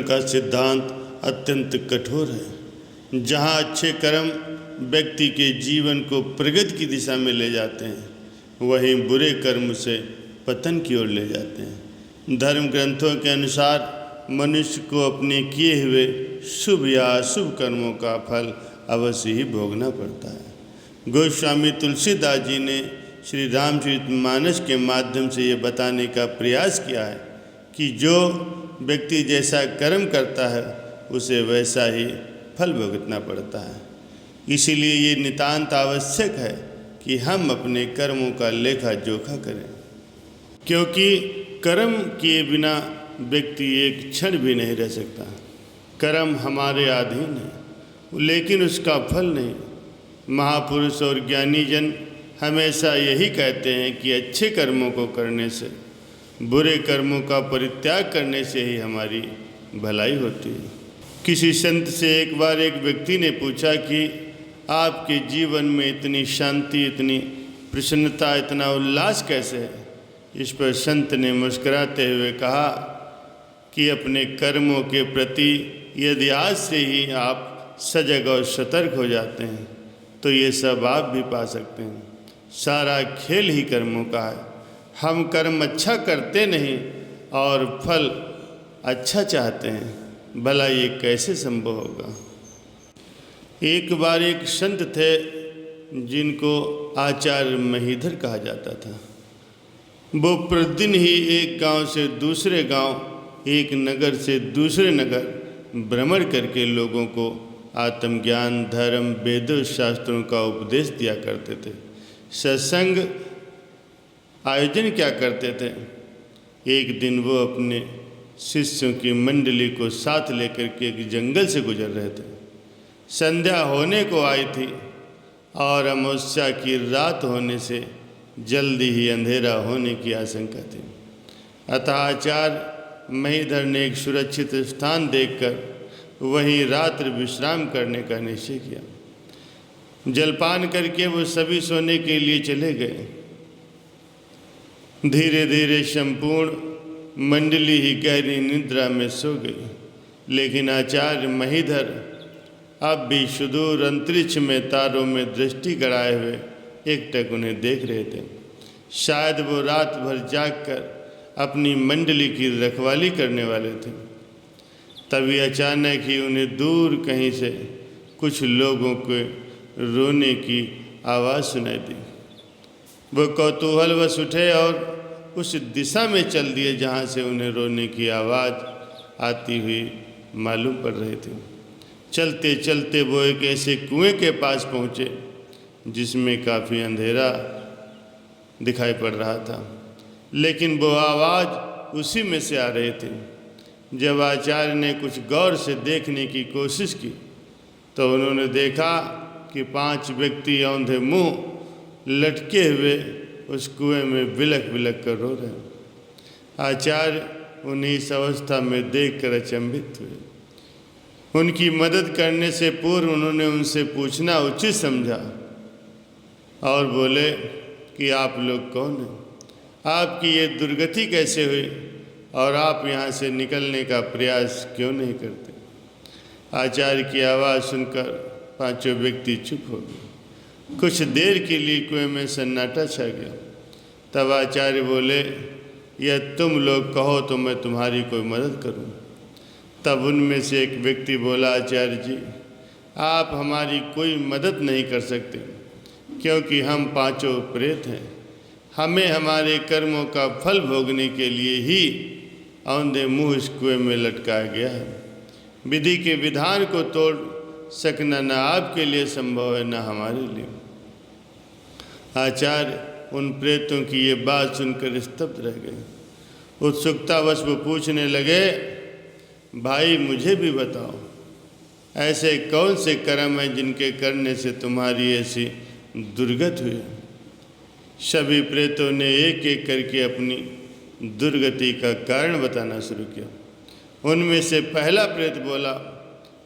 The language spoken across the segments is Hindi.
का सिद्धांत अत्यंत कठोर है। जहाँ अच्छे कर्म व्यक्ति के जीवन को प्रगति की दिशा में ले जाते हैं, वहीं बुरे कर्म से पतन की ओर ले जाते हैं। धर्म ग्रंथों के अनुसार मनुष्य को अपने किए हुए शुभ या अशुभ कर्मों का फल अवश्य ही भोगना पड़ता है। गोस्वामी तुलसीदास जी ने श्री रामचरितमानस के माध्यम से ये बताने का प्रयास किया है कि जो व्यक्ति जैसा कर्म करता है उसे वैसा ही फल भुगतना पड़ता है। इसीलिए ये नितांत आवश्यक है कि हम अपने कर्मों का लेखा जोखा करें, क्योंकि कर्म किए बिना व्यक्ति एक क्षण भी नहीं रह सकता। कर्म हमारे अधीन है, लेकिन उसका फल नहीं। महापुरुष और ज्ञानी जन हमेशा यही कहते हैं कि अच्छे कर्मों को करने से, बुरे कर्मों का परित्याग करने से ही हमारी भलाई होती है। किसी संत से एक बार एक व्यक्ति ने पूछा कि आपके जीवन में इतनी शांति, इतनी प्रसन्नता, इतना उल्लास कैसे है? इस पर संत ने मुस्कुराते हुए कहा कि अपने कर्मों के प्रति यदि आज से ही आप सजग और सतर्क हो जाते हैं तो ये सब आप भी पा सकते हैं। सारा खेल ही कर्मों का है। हम कर्म अच्छा करते नहीं और फल अच्छा चाहते हैं, भला ये कैसे संभव होगा? एक बार एक संत थे जिनको आचार्य महीधर कहा जाता था। वो प्रतिदिन ही एक गांव से दूसरे गांव, एक नगर से दूसरे नगर भ्रमण करके लोगों को आत्मज्ञान, धर्म, वेद शास्त्रों का उपदेश दिया करते थे। सत्संग आयोजन क्या करते थे। एक दिन वो अपने शिष्यों की मंडली को साथ लेकर के एक जंगल से गुजर रहे थे। संध्या होने को आई थी और अमावस्या की रात होने से जल्दी ही अंधेरा होने की आशंका थी। अतः आचार्य महीधर ने एक सुरक्षित स्थान देखकर वहीं रात्रि विश्राम करने का निश्चय किया। जलपान करके वो सभी सोने के लिए चले गए। धीरे धीरे संपूर्ण मंडली ही गहरी निद्रा में सो गई, लेकिन आचार्य महीधर अब भी सुदूर अंतरिक्ष में तारों में दृष्टि गड़ाए हुए एकटक उन्हें देख रहे थे। शायद वो रात भर जागकर अपनी मंडली की रखवाली करने वाले थे। तभी अचानक ही उन्हें दूर कहीं से कुछ लोगों के रोने की आवाज़ सुनाई दी। वो कौतूहलवश उठे और उस दिशा में चल दिए जहाँ से उन्हें रोने की आवाज़ आती हुई मालूम पड़ रही थी। चलते चलते वो एक ऐसे कुएं के पास पहुँचे जिसमें काफ़ी अंधेरा दिखाई पड़ रहा था, लेकिन वो आवाज़ उसी में से आ रही थी। जब आचार्य ने कुछ गौर से देखने की कोशिश की तो उन्होंने देखा कि 5 व्यक्ति औंधे मुंह लटके हुए उस कुएं में बिलख बिलख कर रो रहे। आचार्य उन्हें इस अवस्था में देखकर अचंभित हुए। उनकी मदद करने से पूर्व उन्होंने उनसे पूछना उचित समझा और बोले कि आप लोग कौन हैं? आपकी ये दुर्गति कैसे हुई और आप यहाँ से निकलने का प्रयास क्यों नहीं करते? आचार्य की आवाज़ सुनकर 5 व्यक्ति चुप हो गए। कुछ देर के लिए कुएं में सन्नाटा छा गया। तब आचार्य बोले, यह तुम लोग कहो तो मैं तुम्हारी कोई मदद करूं। तब उनमें से एक व्यक्ति बोला, आचार्य जी, आप हमारी कोई मदद नहीं कर सकते, क्योंकि हम 5 प्रेत हैं। हमें हमारे कर्मों का फल भोगने के लिए ही औंधे मुँह इस कुएं में लटकाया गया है। विधि के विधान को तोड़ सकना न आपके लिए संभव है न हमारे लिए। आचार्य उन प्रेतों की ये बात सुनकर स्तब्ध रह गए। उत्सुकतावश वो पूछने लगे, भाई मुझे भी बताओ, ऐसे कौन से कर्म हैं जिनके करने से तुम्हारी ऐसी दुर्गति हुई? सभी प्रेतों ने एक एक करके अपनी दुर्गति का कारण बताना शुरू किया। उनमें से पहला प्रेत बोला,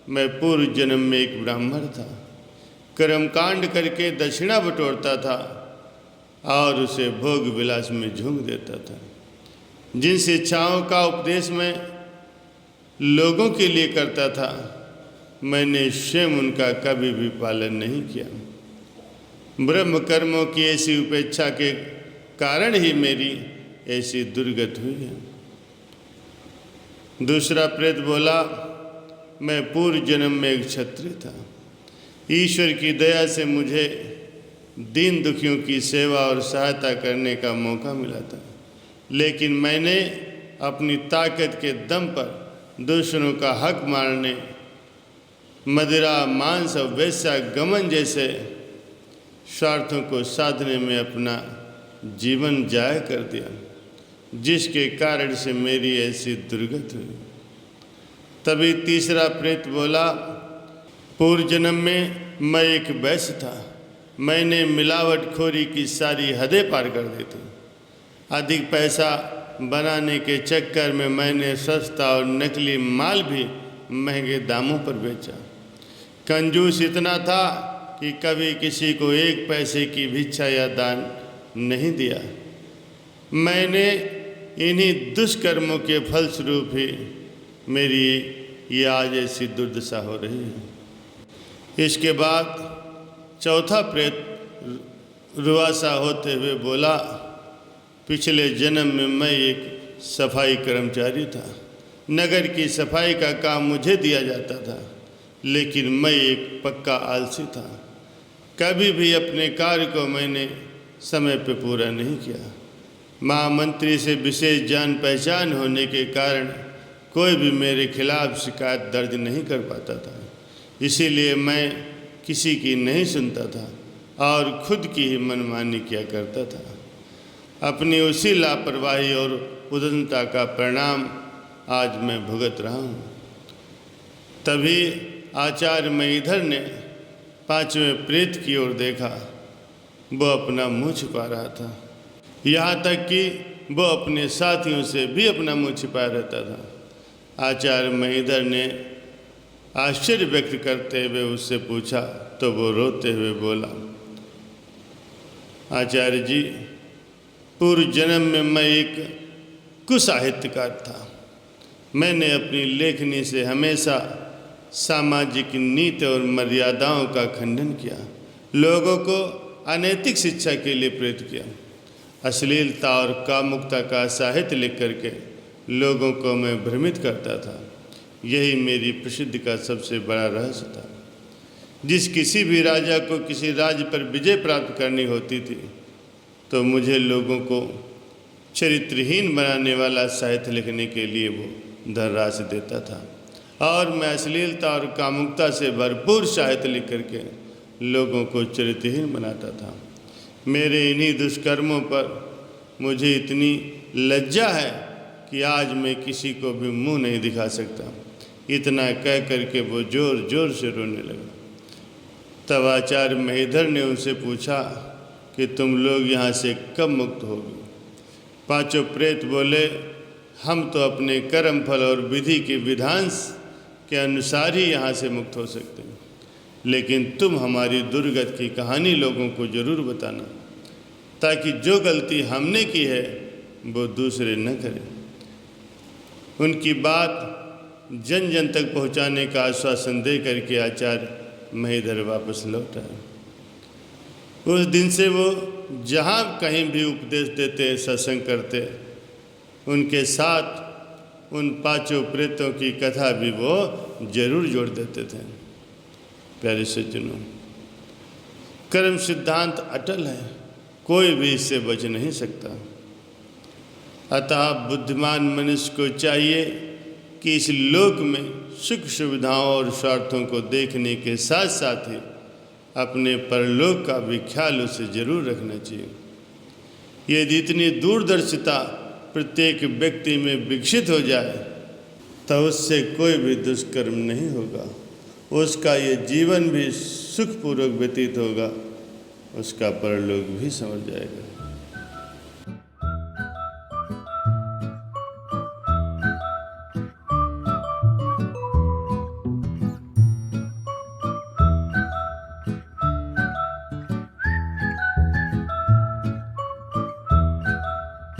मैं पूर्व जन्म में एक ब्राह्मण था। कर्मकांड करके दक्षिणा बटोरता था और उसे भोग विलास में झोंक देता था। जिन शिक्षाओं का उपदेश मैं लोगों के लिए करता था, मैंने स्वयं उनका कभी भी पालन नहीं किया। ब्रह्म कर्मों की ऐसी उपेक्षा के कारण ही मेरी ऐसी दुर्गति हुई है। दूसरा प्रेत बोला, मैं पूर्व जन्म में एक क्षत्रिय था। ईश्वर की दया से मुझे दीन दुखियों की सेवा और सहायता करने का मौका मिला था, लेकिन मैंने अपनी ताकत के दम पर दूसरों का हक मारने, मदिरा, मांस और वेश्या गमन जैसे स्वार्थों को साधने में अपना जीवन जाया कर दिया, जिसके कारण से मेरी ऐसी दुर्गति हुई। तभी तीसरा प्रेत बोला, पूर्व जन्म में मैं एक वैश्य था। मैंने मिलावटखोरी की सारी हदें पार कर दी थी। अधिक पैसा बनाने के चक्कर में मैंने सस्ता और नकली माल भी महंगे दामों पर बेचा। कंजूस इतना था कि कभी किसी को एक पैसे की भिक्षा या दान नहीं दिया। मैंने इन्हीं दुष्कर्मों के फलस्वरूप ही मेरी ये आज ऐसी दुर्दशा हो रही है। इसके बाद चौथा प्रेत रुआसा होते हुए बोला, पिछले जन्म में मैं एक सफाई कर्मचारी था। नगर की सफाई का काम मुझे दिया जाता था, लेकिन मैं एक पक्का आलसी था। कभी भी अपने कार्य को मैंने समय पर पूरा नहीं किया। महामंत्री से विशेष जान पहचान होने के कारण कोई भी मेरे खिलाफ शिकायत दर्ज नहीं कर पाता था। इसीलिए मैं किसी की नहीं सुनता था और खुद की ही मनमानी किया करता था। अपनी उसी लापरवाही और उदासीनता का परिणाम आज मैं भुगत रहा हूँ। तभी आचार्य महीधर ने पांचवें प्रेत की ओर देखा। वो अपना मुँह छिपा रहा था, यहाँ तक कि वो अपने साथियों से भी अपना मुँह छिपाया रहता था। आचार्य महीधर ने आश्चर्य व्यक्त करते हुए उससे पूछा, तो वो रोते हुए बोला, आचार्य जी, पूर्व जन्म में मैं एक कुसाहित्यकार था। मैंने अपनी लेखनी से हमेशा सामाजिक नीति और मर्यादाओं का खंडन किया, लोगों को अनैतिक शिक्षा के लिए प्रेरित किया। अश्लीलता और कामुकता का साहित्य लिख करके लोगों को मैं भ्रमित करता था। यही मेरी प्रसिद्धि का सबसे बड़ा रहस्य था। जिस किसी भी राजा को किसी राज्य पर विजय प्राप्त करनी होती थी, तो मुझे लोगों को चरित्रहीन बनाने वाला साहित्य लिखने के लिए वो धनराशि देता था, और मैं अश्लीलता और कामुकता से भरपूर साहित्य लिख करके लोगों को चरित्रहीन बनाता था। मेरे इन्हीं दुष्कर्मों पर मुझे इतनी लज्जा है कि आज मैं किसी को भी मुंह नहीं दिखा सकता। इतना कह करके वो जोर जोर से रोने लगा। तब आचार्य महीधर ने उनसे पूछा कि तुम लोग यहाँ से कब मुक्त होगे? पांचों प्रेत बोले, हम तो अपने कर्म फल और विधि के विधान के अनुसार ही यहाँ से मुक्त हो सकते हैं, लेकिन तुम हमारी दुर्गति की कहानी लोगों को जरूर बताना, ताकि जो गलती हमने की है वो दूसरे न करें। उनकी बात जन जन तक पहुंचाने का आश्वासन दे करके आचार्य महीधर वापस लौट आए। उस दिन से वो जहाँ कहीं भी उपदेश देते, सत्संग करते, उनके साथ उन पांचों प्रेतों की कथा भी वो जरूर जोड़ देते थे। प्यारे सज्जनों, कर्म सिद्धांत अटल है, कोई भी इससे बच नहीं सकता। अतः बुद्धिमान मनुष्य को चाहिए कि इस लोक में सुख सुविधाओं और स्वार्थों को देखने के साथ साथ ही अपने परलोक का भी ख्याल उसे जरूर रखना चाहिए। यदि इतनी दूरदर्शिता प्रत्येक व्यक्ति में विकसित हो जाए तो उससे कोई भी दुष्कर्म नहीं होगा, उसका ये जीवन भी सुखपूर्वक व्यतीत होगा, उसका परलोक भी समझ जाएगा।